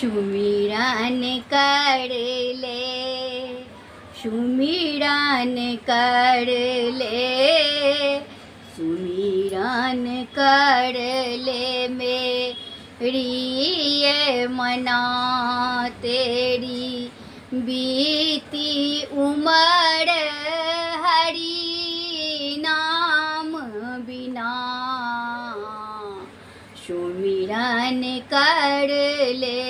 सुमिरन कर ले, सुमिरन कर ले, सुमिरन कर ले मेरी ये मना, तेरी बीती उम्र हरि नाम बिना। सुमिरन कर ले,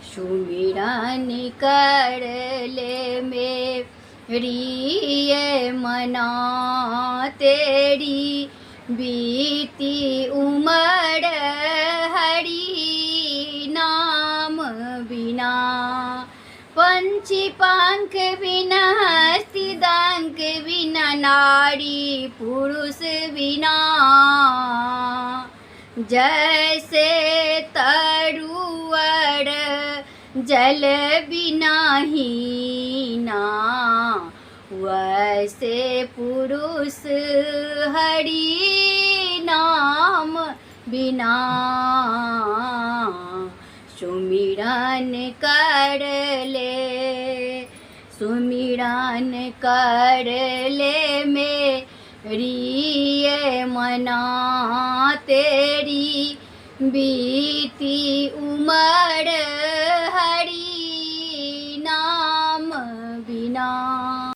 सुमिरन कर ले मेरी ये मना, तेरी बीती उम्र हरि नाम बिना। पंछी पंख बिना, हस्ती डंक बिना, नारी पुरुष बिना, जैसे तरुवर जल बिना हीना, वैसे पुरुष हरि नाम बिना। सुमिरन कर ले, सुमिरन कर ले मेरी ये मना, तेरी बीती उम्र